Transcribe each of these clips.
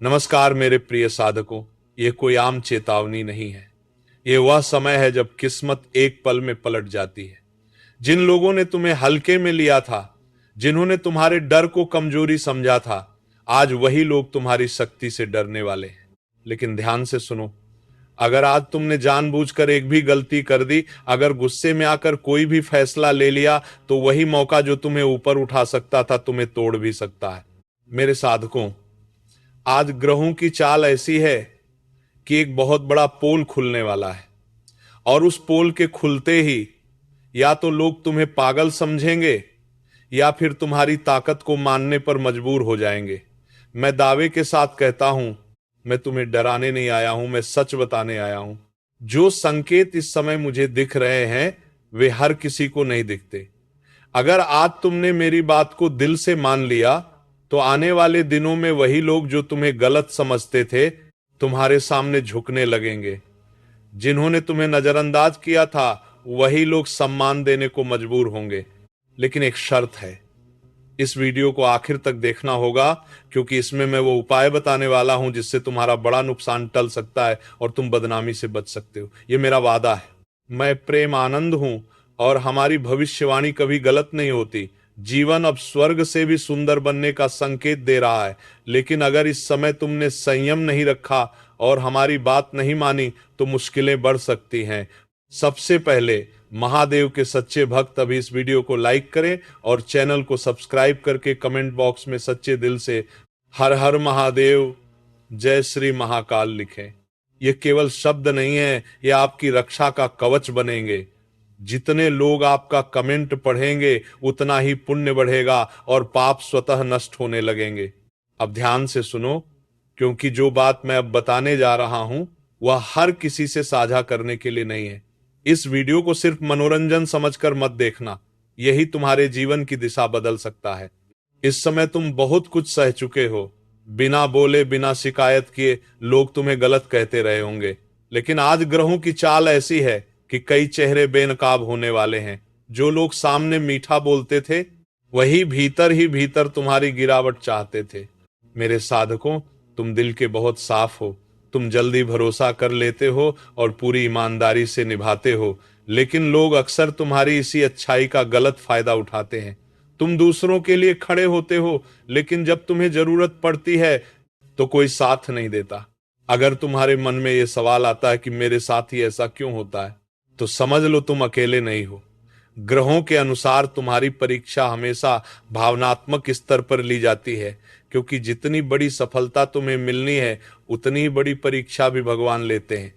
नमस्कार मेरे प्रिय साधकों। ये कोई आम चेतावनी नहीं है। ये वह समय है जब किस्मत एक पल में पलट जाती है। जिन लोगों ने तुम्हें हल्के में लिया था, जिन्होंने तुम्हारे डर को कमजोरी समझा था, आज वही लोग तुम्हारी शक्ति से डरने वाले हैं। लेकिन ध्यान से सुनो, अगर आज तुमने जानबूझकर एक भी गलती कर दी, अगर गुस्से में आकर कोई भी फैसला ले लिया, तो वही मौका जो तुम्हें ऊपर उठा सकता था तुम्हें तोड़ भी सकता है। मेरे साधकों, आज ग्रहों की चाल ऐसी है कि एक बहुत बड़ा पोल खुलने वाला है, और उस पोल के खुलते ही या तो लोग तुम्हें पागल समझेंगे या फिर तुम्हारी ताकत को मानने पर मजबूर हो जाएंगे। मैं दावे के साथ कहता हूं, मैं तुम्हें डराने नहीं आया हूं, मैं सच बताने आया हूं। जो संकेत इस समय मुझे दिख रहे हैं वे हर किसी को नहीं दिखते। अगर आज तुमने मेरी बात को दिल से मान लिया, तो आने वाले दिनों में वही लोग जो तुम्हें गलत समझते थे तुम्हारे सामने झुकने लगेंगे। जिन्होंने तुम्हें नजरअंदाज किया था वही लोग सम्मान देने को मजबूर होंगे। लेकिन एक शर्त है, इस वीडियो को आखिर तक देखना होगा, क्योंकि इसमें मैं वो उपाय बताने वाला हूं जिससे तुम्हारा बड़ा नुकसान टल सकता है और तुम बदनामी से बच सकते हो। ये मेरा वादा है। मैं प्रेम आनंद हूं और हमारी भविष्यवाणी कभी गलत नहीं होती। जीवन अब स्वर्ग से भी सुंदर बनने का संकेत दे रहा है। लेकिन अगर इस समय तुमने संयम नहीं रखा और हमारी बात नहीं मानी तो मुश्किलें बढ़ सकती हैं। सबसे पहले महादेव के सच्चे भक्त अभी इस वीडियो को लाइक करें और चैनल को सब्सक्राइब करके कमेंट बॉक्स में सच्चे दिल से हर हर महादेव, जय श्री महाकाल लिखें। ये केवल शब्द नहीं है, ये आपकी रक्षा का कवच बनेंगे। जितने लोग आपका कमेंट पढ़ेंगे उतना ही पुण्य बढ़ेगा और पाप स्वतः नष्ट होने लगेंगे। अब ध्यान से सुनो, क्योंकि जो बात मैं अब बताने जा रहा हूं वह हर किसी से साझा करने के लिए नहीं है। इस वीडियो को सिर्फ मनोरंजन समझकर मत देखना, यही तुम्हारे जीवन की दिशा बदल सकता है। इस समय तुम बहुत कुछ सह चुके हो। बिना बोले बिना शिकायत किए लोग तुम्हें गलत कहते रहे होंगे, लेकिन आज ग्रहों की चाल ऐसी है कि कई चेहरे बेनकाब होने वाले हैं। जो लोग सामने मीठा बोलते थे वही भीतर ही भीतर तुम्हारी गिरावट चाहते थे। मेरे साधकों, तुम दिल के बहुत साफ हो, तुम जल्दी भरोसा कर लेते हो और पूरी ईमानदारी से निभाते हो। लेकिन लोग अक्सर तुम्हारी इसी अच्छाई का गलत फायदा उठाते हैं। तुम दूसरों के लिए खड़े होते हो, लेकिन जब तुम्हें जरूरत पड़ती है तो कोई साथ नहीं देता। अगर तुम्हारे मन में यह सवाल आता है कि मेरे साथ ही ऐसा क्यों होता है, तो समझ लो तुम अकेले नहीं हो। ग्रहों के अनुसार तुम्हारी परीक्षा हमेशा भावनात्मक स्तर पर ली जाती है, क्योंकि जितनी बड़ी सफलता तुम्हें मिलनी है उतनी ही बड़ी परीक्षा भी भगवान लेते हैं।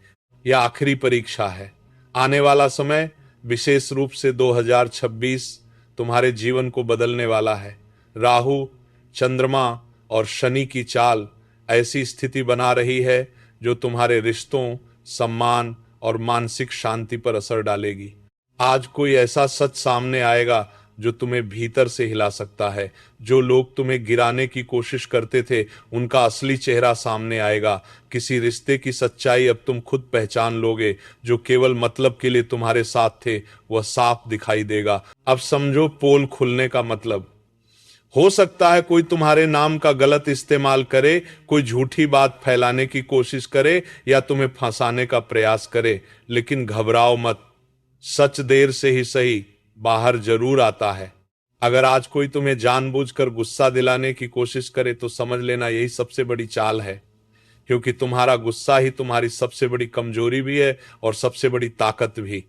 यह आखिरी परीक्षा है। आने वाला समय, विशेष रूप से 2026, तुम्हारे जीवन को बदलने वाला है। राहु, चंद्रमा और शनि की चाल ऐसी स्थिति बना रही है जो तुम्हारे रिश्तों, सम्मान और मानसिक शांति पर असर डालेगी। आज कोई ऐसा सच सामने आएगा जो तुम्हें भीतर से हिला सकता है। जो लोग तुम्हें गिराने की कोशिश करते थे उनका असली चेहरा सामने आएगा। किसी रिश्ते की सच्चाई अब तुम खुद पहचान लोगे। जो केवल मतलब के लिए तुम्हारे साथ थे वह साफ दिखाई देगा। अब समझो पोल खुलने का मतलब। हो सकता है कोई तुम्हारे नाम का गलत इस्तेमाल करे, कोई झूठी बात फैलाने की कोशिश करे या तुम्हें फंसाने का प्रयास करे, लेकिन घबराओ मत। सच देर से ही सही बाहर जरूर आता है। अगर आज कोई तुम्हें जानबूझकर गुस्सा दिलाने की कोशिश करे तो समझ लेना यही सबसे बड़ी चाल है, क्योंकि तुम्हारा गुस्सा ही तुम्हारी सबसे बड़ी कमजोरी भी है और सबसे बड़ी ताकत भी।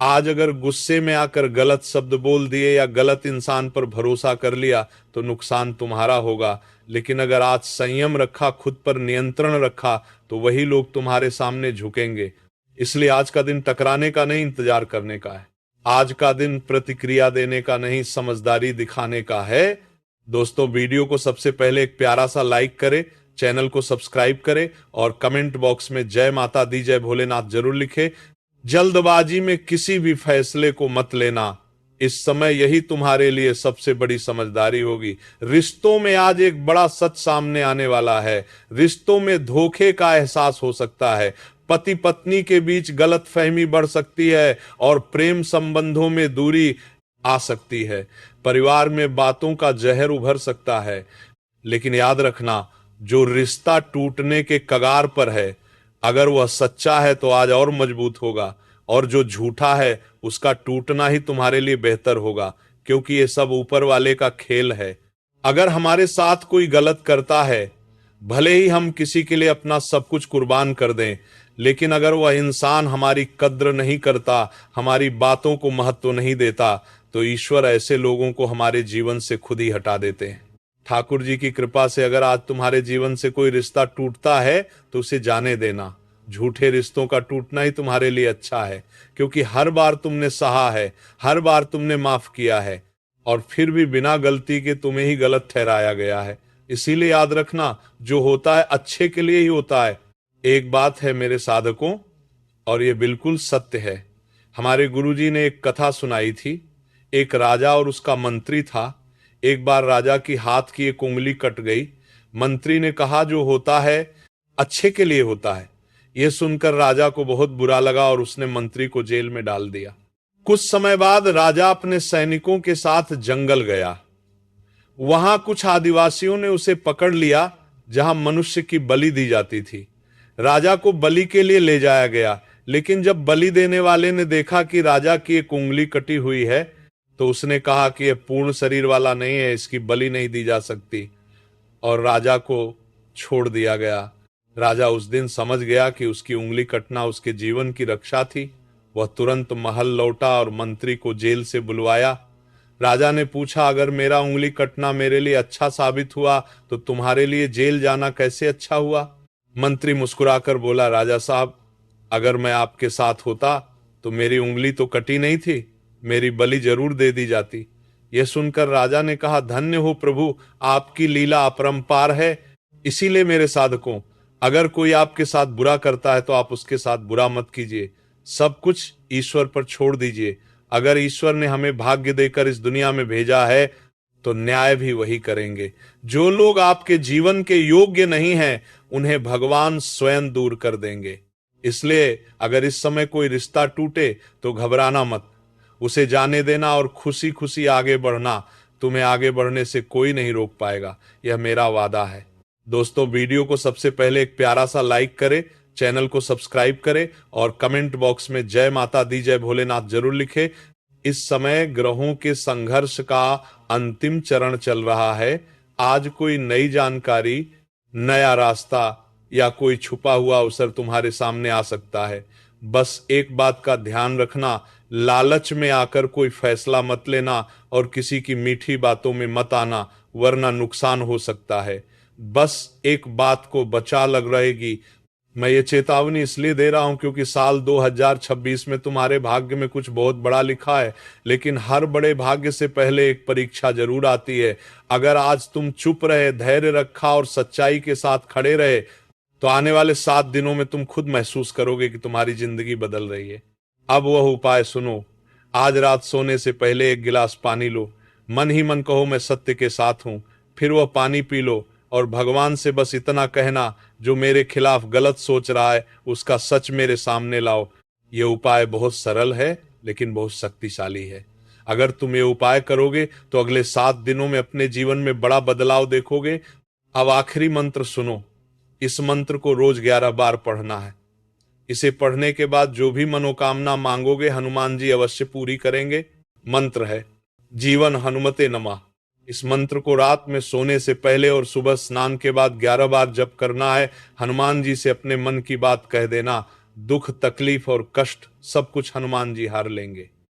आज अगर गुस्से में आकर गलत शब्द बोल दिए या गलत इंसान पर भरोसा कर लिया तो नुकसान तुम्हारा होगा। लेकिन अगर आज संयम रखा, खुद पर नियंत्रण रखा, तो वही लोग तुम्हारे सामने झुकेंगे। इसलिए आज का दिन टकराने का नहीं, इंतजार करने का है। आज का दिन प्रतिक्रिया देने का नहीं, समझदारी दिखाने का है। दोस्तों, वीडियो को सबसे पहले एक प्यारा सा लाइक करें, चैनल को सब्सक्राइब करें और कमेंट बॉक्स में जय माता दी, जय भोलेनाथ जरूर लिखें। जल्दबाजी में किसी भी फैसले को मत लेना। इस समय यही तुम्हारे लिए सबसे बड़ी समझदारी होगी। रिश्तों में आज एक बड़ा सच सामने आने वाला है। रिश्तों में धोखे का एहसास हो सकता है। पति पत्नी के बीच गलतफहमी बढ़ सकती है और प्रेम संबंधों में दूरी आ सकती है। परिवार में बातों का जहर उभर सकता है। लेकिन याद रखना, जो रिश्ता टूटने के कगार पर है, अगर वह सच्चा है तो आज और मजबूत होगा, और जो झूठा है उसका टूटना ही तुम्हारे लिए बेहतर होगा, क्योंकि ये सब ऊपर वाले का खेल है। अगर हमारे साथ कोई गलत करता है, भले ही हम किसी के लिए अपना सब कुछ कुर्बान कर दें, लेकिन अगर वह इंसान हमारी कद्र नहीं करता, हमारी बातों को महत्व नहीं देता, तो ईश्वर ऐसे लोगों को हमारे जीवन से खुद ही हटा देते हैं। ठाकुर जी की कृपा से अगर आज तुम्हारे जीवन से कोई रिश्ता टूटता है तो उसे जाने देना। झूठे रिश्तों का टूटना ही तुम्हारे लिए अच्छा है, क्योंकि हर बार तुमने सहा है, हर बार तुमने माफ किया है, और फिर भी बिना गलती के तुम्हें ही गलत ठहराया गया है। इसीलिए याद रखना, जो होता है अच्छे के लिए ही होता है। एक बात है मेरे साधकों, और ये बिल्कुल सत्य है। हमारे गुरुजी ने एक कथा सुनाई थी। एक राजा और उसका मंत्री था। एक बार राजा की हाथ की एक उंगली कट गई। मंत्री ने कहा, जो होता है अच्छे के लिए होता है। यह सुनकर राजा को बहुत बुरा लगा और उसने मंत्री को जेल में डाल दिया। कुछ समय बाद राजा अपने सैनिकों के साथ जंगल गया। वहां कुछ आदिवासियों ने उसे पकड़ लिया, जहां मनुष्य की बलि दी जाती थी। राजा को बलि के लिए ले जाया गया, लेकिन जब बलि देने वाले ने देखा कि राजा की एक उंगली कटी हुई है, तो उसने कहा कि यह पूर्ण शरीर वाला नहीं है, इसकी बलि नहीं दी जा सकती, और राजा को छोड़ दिया गया। राजा उस दिन समझ गया कि उसकी उंगली कटना उसके जीवन की रक्षा थी। वह तुरंत महल लौटा और मंत्री को जेल से बुलवाया। राजा ने पूछा, अगर मेरा उंगली कटना मेरे लिए अच्छा साबित हुआ, तो तुम्हारे लिए जेल जाना कैसे अच्छा हुआ? मंत्री मुस्कुराकर बोला, राजा साहब, अगर मैं आपके साथ होता तो मेरी उंगली तो कटी नहीं थी, मेरी बलि जरूर दे दी जाती। यह सुनकर राजा ने कहा, धन्य हो प्रभु, आपकी लीला अपरंपार है। इसीलिए मेरे साधकों, अगर कोई आपके साथ बुरा करता है तो आप उसके साथ बुरा मत कीजिए, सब कुछ ईश्वर पर छोड़ दीजिए। अगर ईश्वर ने हमें भाग्य देकर इस दुनिया में भेजा है तो न्याय भी वही करेंगे। जो लोग आपके जीवन के योग्य नहीं हैं, उन्हें भगवान स्वयं दूर कर देंगे। इसलिए अगर इस समय कोई रिश्ता टूटे तो घबराना मत, उसे जाने देना और खुशी खुशी आगे बढ़ना। तुम्हें आगे बढ़ने से कोई नहीं रोक पाएगा, यह मेरा वादा है। दोस्तों, वीडियो को सबसे पहले एक प्यारा सा लाइक करें, चैनल को सब्सक्राइब करें और कमेंट बॉक्स में जय माता दी, जय भोलेनाथ जरूर लिखें। इस समय ग्रहों के संघर्ष का अंतिम चरण चल रहा है। आज कोई नई जानकारी, नया रास्ता या कोई छुपा हुआ अवसर तुम्हारे सामने आ सकता है। बस एक बात का ध्यान रखना, लालच में आकर कोई फैसला मत लेना और किसी की मीठी बातों में मत आना, वरना नुकसान हो सकता है। बस एक बात को बचा लग रहेगी। मैं ये चेतावनी इसलिए दे रहा हूं क्योंकि साल 2026 में तुम्हारे भाग्य में कुछ बहुत बड़ा लिखा है, लेकिन हर बड़े भाग्य से पहले एक परीक्षा जरूर आती है। अगर आज तुम चुप रहे, धैर्य रखा और सच्चाई के साथ खड़े रहे, तो आने वाले 7 दिनों में तुम खुद महसूस करोगे कि तुम्हारी जिंदगी बदल रही है। अब वह उपाय सुनो। आज रात सोने से पहले एक गिलास पानी लो, मन ही मन कहो मैं सत्य के साथ हूं। फिर वह पानी पी लो और भगवान से बस इतना कहना, जो मेरे खिलाफ गलत सोच रहा है उसका सच मेरे सामने लाओ। यह उपाय बहुत सरल है लेकिन बहुत शक्तिशाली है। अगर तुम ये उपाय करोगे तो अगले 7 दिनों में अपने जीवन में बड़ा बदलाव देखोगे। अब आखिरी मंत्र सुनो। इस मंत्र को रोज 11 बार पढ़ना है। इसे पढ़ने के बाद जो भी मनोकामना मांगोगे, हनुमान जी अवश्य पूरी करेंगे। मंत्र है जीवन हनुमते नमः। इस मंत्र को रात में सोने से पहले और सुबह स्नान के बाद 11 बार जप करना है। हनुमान जी से अपने मन की बात कह देना। दुख, तकलीफ और कष्ट सब कुछ हनुमान जी हार लेंगे।